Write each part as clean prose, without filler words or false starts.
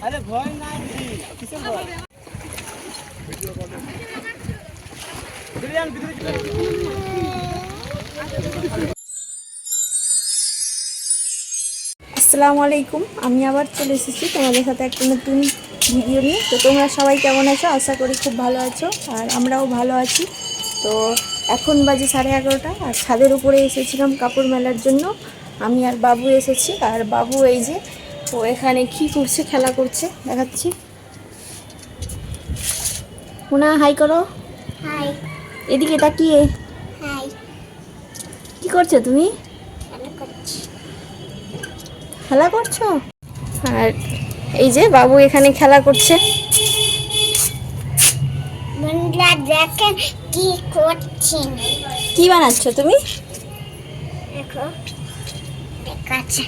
আরে ভয় নাই কিসের ভয়? আসসালামু আলাইকুম। আমি আবার চলে এসেছি তোমাদের সাথে একটা নতুন ভিডিও নিয়ে। তো তোমরা সবাই কেমন আছো? আশা করি খুব ভালো আছো, আর আমরাও ভালো আছি। তো এখন বাজে 11:30, আর ছাদের উপরে এসেছিলাম কাপড় মেলার জন্য। আমি আর বাবু এসেছি, আর বাবু এই যে ও এখানে কি করছে, খেলা করছে, দেখাচ্ছি। মোনা হাই করো। হাই। এদিকে তাকিয়ে। হাই। কি করছো তুমি? খেলা করছো? আর এই যে বাবু এখানে খেলা করছে। বন্ধুরা দেখেন কি করছেন। কি বানাচ্ছো তুমি? দেখো দেখাচ্ছে।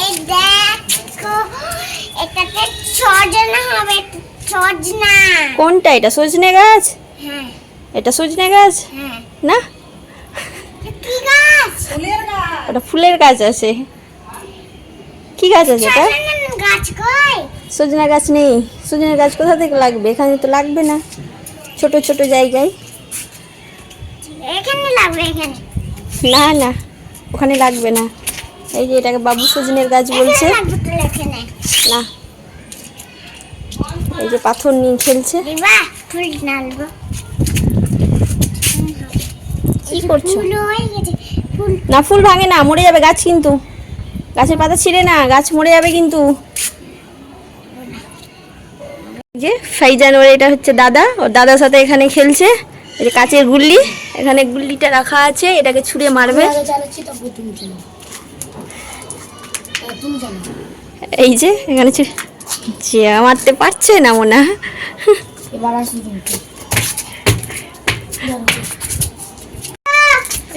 এই দেখো এটাতে সজনা হবে, সজনা। কোনটা এটা? সজনে গাছ? হ্যাঁ। এটা সজনে গাছ হ্যাঁ। না, কি গাছ? ফুলের গাছ। ওটা ফুলের গাছ আছে। কি গাছ আছে এটা? সজনা গাছ কই? সজনা গাছ নেই। সজনে গাছ কোথা থেকে লাগবে? এখানে তো লাগবে না, ছোট ছোট জায়গায়। এখানে লাগবে, এখানে। না না, ওখানে লাগবে না। এই যে এটাকে বাবু সজনের গাছ বলছে। এখানে লাগবে তো, এখানে না, এই যে পাথর নিয়ে খেলছে। দিবা ফুল নালবো। কি করছো? ফুল হয়ে গেছে, ফুল। না, ফুল ভাঙে না, মরে যাবে গাছ কিন্তু। গাছের পাতা ছিঁড়ে না, গাছ মরে যাবে কিন্তু। যে ফাইজান, ওর এটা হচ্ছে দাদা, ওর দাদার সাথে এখানে খেলছে। এই যে কাচের গুল্লি, এখানে গুল্লিটা রাখা আছে, এটাকে ছুঁড়ে মারবে। এই যে এখানে যে মারতে পারছে না মনে হয়।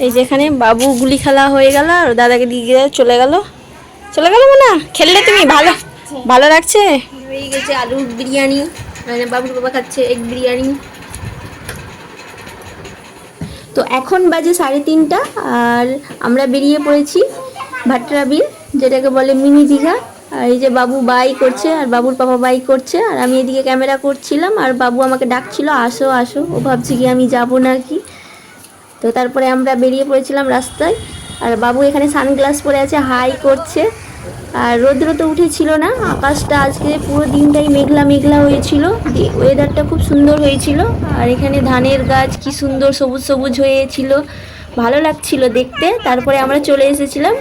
এই যে এখানে বাবু গুলি খেলা হয়ে গেল, আর দাদাকে দিয়ে চলে গেল মনে। খেললে তুমি? ভালো ভালো লাগছে। হয়ে গেছে আলুর বিরিয়ানি, মানে বাবুর বাবা খাচ্ছে এগ বিরিয়ানি। তো এখন বাজে 3:30, আর আমরা বেরিয়ে পড়েছি ভাটরা বিল, যেটাকে বলে মিনি দীঘা। আর এই যে বাবু বাই করছে, আর বাবুর পাপা বাই করছে, আর আমি এদিকে ক্যামেরা করছিলাম, আর বাবু আমাকে ডাকছিল আসো আসো, ও ভাবছি কি আমি যাব না কি। তো তারপরে আমরা বেরিয়ে পড়েছিলাম রাস্তায়, আর বাবু এখানে সানগ্লাস পরে আছে, হাই করছে। আর রৌদ্র তো উঠেছিল না, আকাশটা আজকে পুরো দিনটাই মেঘলা মেঘলা হয়েছিল, ওয়েদারটা খুব সুন্দর হয়েছিল। আর এখানে ধানের গাছ কি সুন্দর সবুজ সবুজ হয়েছিল, ভালো লাগছিল দেখতে। তারপরে আমরা চলে এসেছিলাম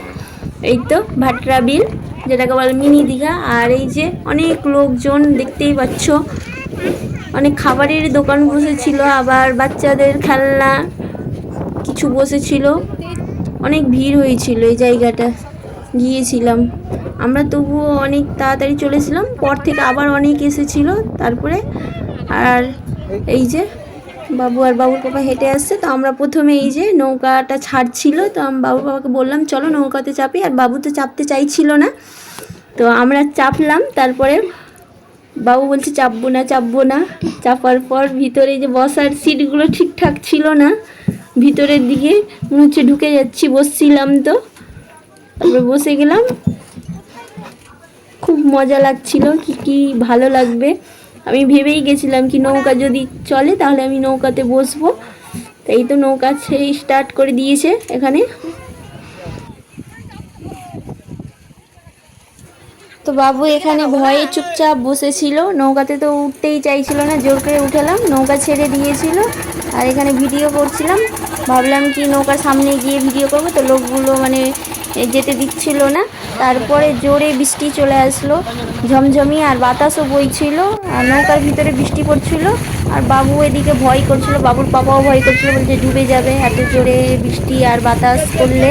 এই তো ভাটরা বিল, যেটাকে বলে মিনি দীঘা। আর এই যে অনেক লোকজন দেখতেই পাচ্ছ, অনেক খাবারের দোকান বসেছিল, আবার বাচ্চাদের খেলনা কিছু বসেছিল, অনেক ভিড় হয়েছিল এই জায়গাটা। গিয়েছিলাম আমরা, তবুও অনেক তাড়াতাড়ি চলেছিলাম, পর থেকে আবার অনেক এসেছিল তারপরে। আর এই যে বাবু আর বাবুর পাপা হেঁটে আসছে। তো আমরা প্রথমে এই যে নৌকাটা ছাড়ছিল, তো আমি বাবুর বাবাকে বললাম চলো নৌকাতে চাপি, আর বাবু তো চাপতে চাইছিল না। তো আমরা চাপলাম, তারপরে বাবু বলছে চাপবো না চাপবো না। চাপার পর ভিতরে যে বসার সিটগুলো ঠিকঠাক ছিল না, ভিতরের দিকে মনে হচ্ছে ঢুকে যাচ্ছি, বসছিলাম তো, তারপরে বসে গেলাম। খুব মজা লাগছিল, কি ভালো লাগবে। আমি ভেবেই গেছিলাম কি নৌকা যদি চলে তাহলে আমি নৌকাতে বসবো। এই তো নৌকা সেই স্টার্ট করে দিয়েছে এখানে। তো বাবু এখানে ভয়ে চুপচাপ বসেছিল, নৌকাতে তো উঠতেই চাইছিল না, জোর করে উঠালাম, নৌকা ছেড়ে দিয়েছিল। আর এখানে ভিডিও করছিলাম, ভাবলাম কি নৌকার সামনে গিয়ে ভিডিও করবো, তো লোকগুলো মানে যেতে দিচ্ছিল না। তারপরে জোরে বৃষ্টি চলে আসলো, ঝমঝমি, আর বাতাসও বইছিল, আর নৌকার ভিতরে বৃষ্টি পড়ছিল। আর বাবু এদিকে ভয় করছিল, বাবুর পাপাও ভয় করছিল, বলছে ডুবে যাবে এত জোরে বৃষ্টি আর বাতাস করলে।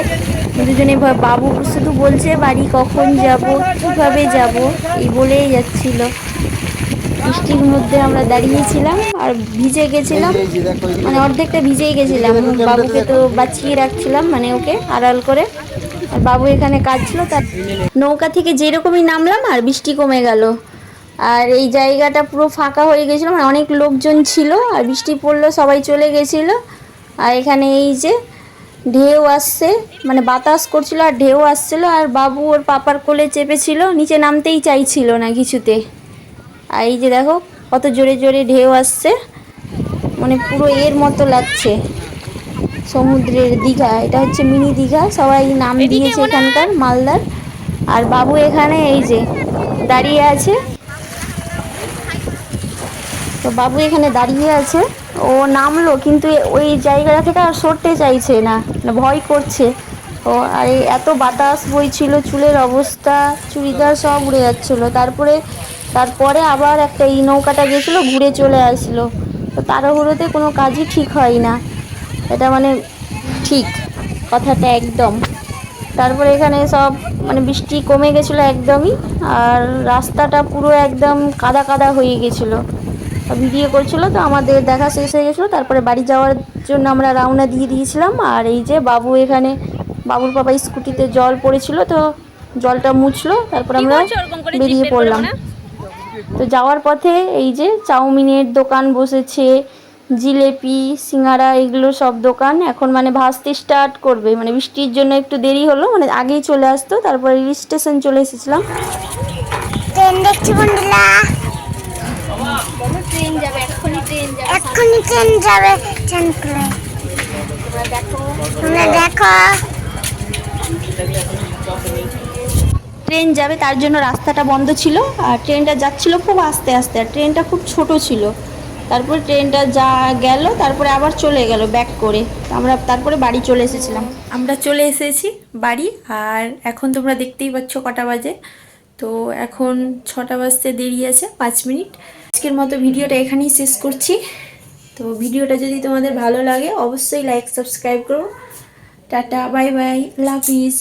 দুজনে ভয়, বাবু শুধু বলছে বাড়ি কখন যাব, কীভাবে যাব, এই বলেই যাচ্ছিল। বৃষ্টির মধ্যে আমরা দাঁড়িয়েছিলাম আর ভিজে গেছিলাম, মানে অর্ধেকটা ভিজেই গেছিলাম। বাবুকে তো বাঁচিয়ে রাখছিলাম, মানে ওকে আড়াল করে। আর বাবু এখানে কাঁদছিল, তার নৌকা থেকে যেরকমই নামলাম আর বৃষ্টি কমে গেল, আর এই জায়গাটা পুরো ফাঁকা হয়ে গেছিলো, মানে অনেক লোকজন ছিল, আর বৃষ্টি পড়লো সবাই চলে গেছিলো। আর এখানে এই যে ঢেউ আসছে, মানে বাতাস করছিল আর ঢেউ আসছিল, আর বাবু ওর পাপার কোলে চেপেছিল, নিচে নামতেই চাইছিল না কিছুতে। আর এই যে দেখো কত জোরে জোরে ঢেউ আসছে, মানে পুরো এর মতো লাগছে সমুদ্রের দীঘা। এটা হচ্ছে মিনি দীঘা, সবাই নাম দিয়েছে এখানকার মালদার। আর বাবু এখানে এই যে দাঁড়িয়ে আছে, তো বাবু এখানে দাঁড়িয়ে আছে, ও নামলো কিন্তু ওই জায়গাটা থেকে আর সরতে চাইছে না, ভয় করছে ও। আর এই এত বাতাস বইছিল, চুলের অবস্থা, চুড়িদার সব উড়ে যাচ্ছিলো। তারপরে আবার একটা এই নৌকাটা গেছিলো, ঘুরে চলে আসলো। তো তাড়াহুড়োতে কোনো কাজই ঠিক হয় না, এটা মানে ঠিক কথাটা একদম। তারপরে এখানে সব মানে বৃষ্টি কমে গেছিলো একদমই, আর রাস্তাটা পুরো একদম কাদা কাদা হয়ে গেছিলো। ভিডিও করছিলো তো আমাদের দেখা শেষ হয়ে গেছিলো, তারপরে বাড়ি যাওয়ার জন্য আমরা রওনা দিয়ে দিয়েছিলাম। আর এই যে বাবু এখানে, বাবুর বাবা স্কুটিতে জল পড়েছিল, তো জলটা মুছলো, তারপর আমরা বেরিয়ে পড়লাম। তো যাওয়ার পথে এই যে চাউমিনের দোকান বসেছে, জিলেপি, সিঙ্গারা, এগুলো সব দোকান। এখন মানে ভাসতে স্টার্ট করবে, মানে বৃষ্টির জন্য একটু দেরি হলো, মানে আগেই চলে আসতো। তারপরে রেল স্টেশন চলে এসেছিলাম। ট্রেন দেখছি বন্ধুরা, ট্রেন যাবে এক্ষুনি, এক্ষুনি ট্রেন যাবে। ট্রেন প্লে তোমরা দেখো, ট্রেন যাবে তার জন্য রাস্তাটা বন্ধ ছিল, আর ট্রেনটা যাচ্ছিল খুব আস্তে আস্তে, আর ট্রেনটা খুব ছোট ছিল। তারপর ট্রেনটা যা গেল, তারপরে আবার চলে গেল ব্যাক করে। আমরা তারপরে বাড়ি চলে এসেছিলাম। আমরা চলে এসেছি বাড়ি, আর এখন তোমরা দেখতেই পাচ্ছ কটা বাজে। তো এখন 6টা বাজতে দেরি আছে 5 মিনিট। আজকের মতো ভিডিওটা এখানেই শেষ করছি। তো ভিডিওটা যদি তোমাদের ভালো লাগে অবশ্যই লাইক সাবস্ক্রাইব করো। টাটা, বাই বাই, আল্লাহ হাফিজ।